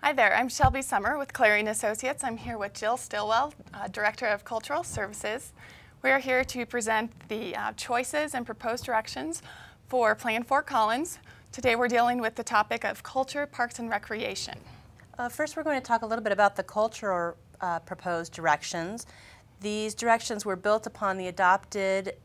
Hi there, I'm Shelby Summer with Clarion Associates. I'm here with Jill Stillwell, Director of Cultural Services. We are here to present the choices and proposed directions for Plan Fort Collins. Today we're dealing with the topic of culture, parks, and recreation. First, we're going to talk a little bit about the cultural proposed directions. These directions were built upon the adopted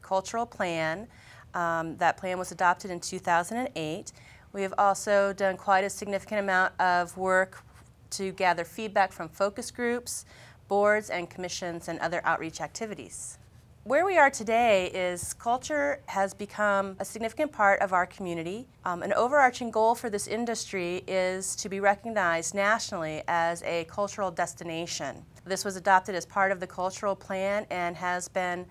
cultural plan. That plan was adopted in 2008. We have also done quite a significant amount of work to gather feedback from focus groups, boards, and commissions, and other outreach activities. Where we are today is culture has become a significant part of our community. An overarching goal for this industry is to be recognized nationally as a cultural destination. This was adopted as part of the cultural plan and has been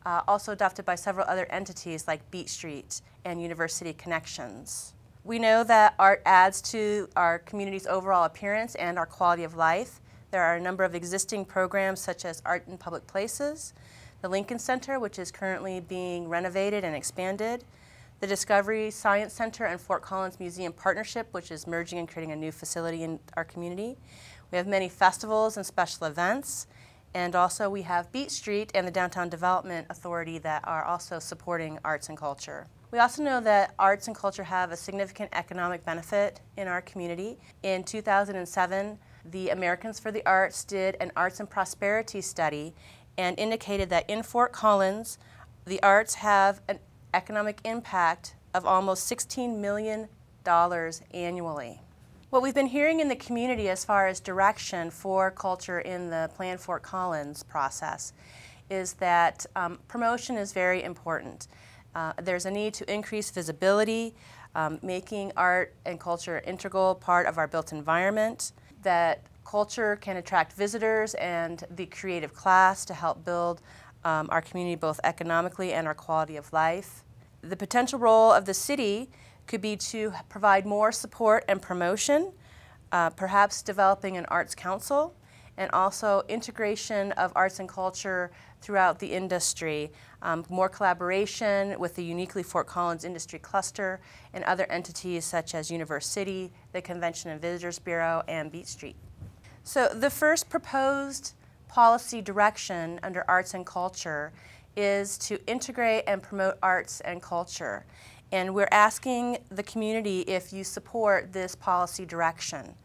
also adopted by several other entities like Beat Street and University Connections. We know that art adds to our community's overall appearance and our quality of life. There are a number of existing programs such as Art in Public Places, the Lincoln Center, which is currently being renovated and expanded, the Discovery Science Center and Fort Collins Museum Partnership, which is merging and creating a new facility in our community. We have many festivals and special events, and also we have Beat Street and the Downtown Development Authority that are also supporting arts and culture. We also know that arts and culture have a significant economic benefit in our community. In 2007, the Americans for the Arts did an Arts and Prosperity study and indicated that in Fort Collins, the arts have an economic impact of almost $16 million annually. What we've been hearing in the community as far as direction for culture in the Plan Fort Collins process is that promotion is very important. There's a need to increase visibility, making art and culture an integral part of our built environment, that culture can attract visitors and the creative class to help build our community both economically and our quality of life. The potential role of the city could be to provide more support and promotion, perhaps developing an arts council, and also integration of arts and culture throughout the industry, more collaboration with the uniquely Fort Collins Industry Cluster and other entities such as University, the Convention and Visitors Bureau, and Beat Street. So the first proposed policy direction under arts and culture is to integrate and promote arts and culture. And we're asking the community if you support this policy direction.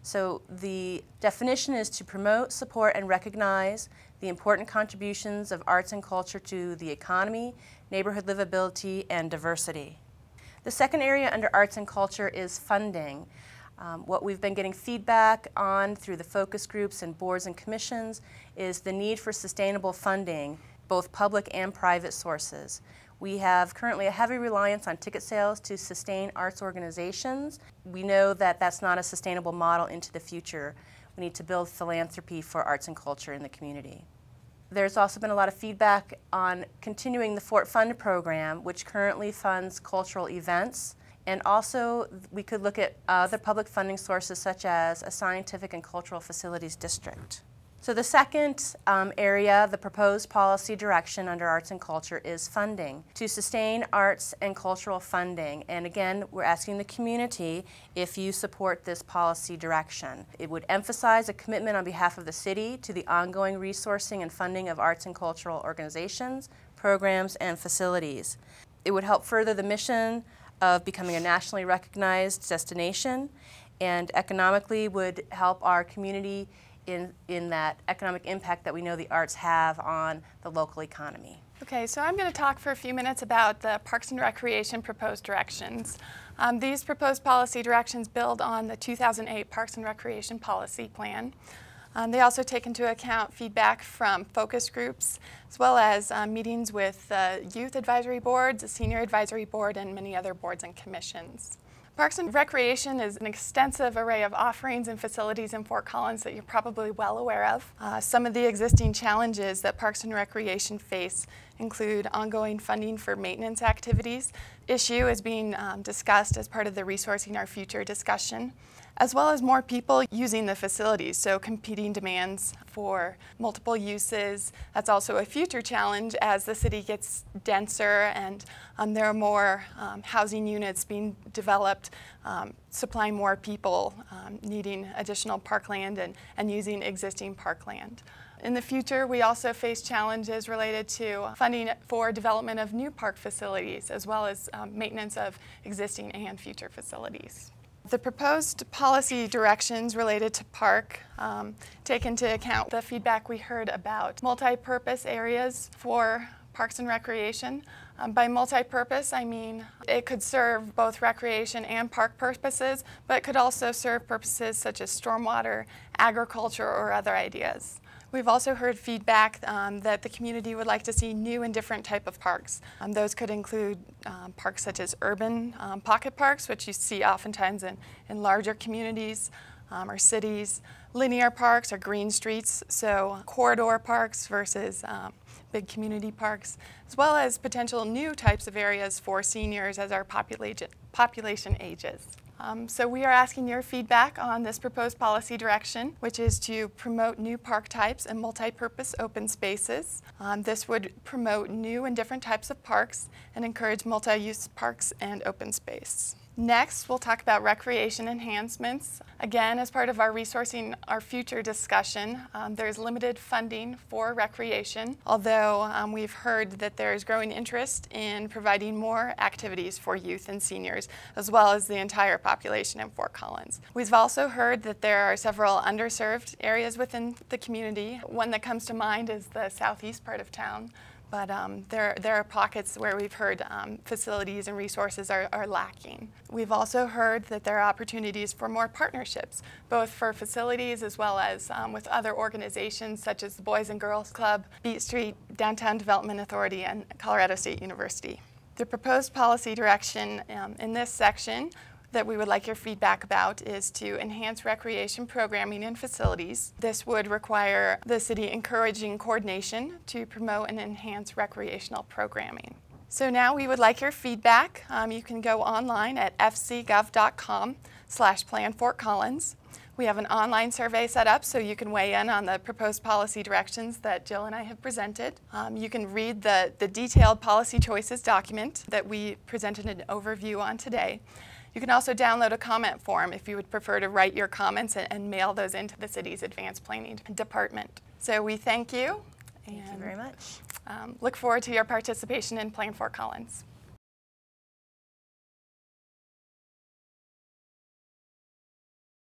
So the definition is to promote, support, and recognize the important contributions of arts and culture to the economy, neighborhood livability, and diversity. The second area under arts and culture is funding. What we've been getting feedback on through the focus groups and boards and commissions is the need for sustainable funding, both public and private sources. We have currently a heavy reliance on ticket sales to sustain arts organizations. We know that that's not a sustainable model into the future. We need to build philanthropy for arts and culture in the community. There's also been a lot of feedback on continuing the Fort Fund program, which currently funds cultural events. And also, we could look at other public funding sources such as a scientific and cultural facilities district. So the second area, the proposed policy direction under arts and culture, is funding. To sustain arts and cultural funding, and again, we're asking the community if you support this policy direction. It would emphasize a commitment on behalf of the city to the ongoing resourcing and funding of arts and cultural organizations, programs, and facilities. It would help further the mission of becoming a nationally recognized destination, and economically would help our community in that economic impact that we know the arts have on the local economy. Okay, so I'm going to talk for a few minutes about the Parks and Recreation proposed directions. These proposed policy directions build on the 2008 Parks and Recreation Policy Plan. They also take into account feedback from focus groups, as well as meetings with youth advisory boards, the senior advisory board, and many other boards and commissions. Parks and Recreation is an extensive array of offerings and facilities in Fort Collins that you're probably well aware of. Some of the existing challenges that Parks and Recreation face include ongoing funding for maintenance activities. Issue is being discussed as part of the Resourcing Our Future discussion, as well as more people using the facilities, so competing demands for multiple uses. That's also a future challenge as the city gets denser and there are more housing units being developed, supplying more people needing additional parkland and using existing parkland. In the future, we also face challenges related to funding for development of new park facilities, as well as maintenance of existing and future facilities. The proposed policy directions related to park take into account the feedback we heard about multi-purpose areas for parks and recreation. By multi-purpose, I mean it could serve both recreation and park purposes, but it could also serve purposes such as stormwater, agriculture, or other ideas. We've also heard feedback that the community would like to see new and different type of parks. Those could include parks such as urban pocket parks, which you see oftentimes in larger communities or cities, linear parks or green streets, so corridor parks versus big community parks, as well as potential new types of areas for seniors as our population ages. So we are asking your feedback on this proposed policy direction, which is to promote new park types and multi-purpose open spaces. This would promote new and different types of parks and encourage multi-use parks and open space. Next, we'll talk about recreation enhancements. Again, as part of our Resourcing Our Future discussion, there's limited funding for recreation, although we've heard that there's growing interest in providing more activities for youth and seniors, as well as the entire population in Fort Collins. We've also heard that there are several underserved areas within the community. One that comes to mind is the southeast part of town. But there are pockets where we've heard facilities and resources are lacking. We've also heard that there are opportunities for more partnerships, both for facilities as well as with other organizations such as the Boys and Girls Club, Beat Street, Downtown Development Authority, and Colorado State University. The proposed policy direction in this section that we would like your feedback about is to enhance recreation programming and facilities. This would require the city encouraging coordination to promote and enhance recreational programming. So now we would like your feedback. You can go online at fcgov.com/planfortcollins. We have an online survey set up so you can weigh in on the proposed policy directions that Jill and I have presented. You can read the detailed policy choices document that we presented an overview on today. You can also download a comment form if you would prefer to write your comments and mail those into the city's advanced planning department. So we thank you. Thank you very much. Look forward to your participation in Plan Fort Collins.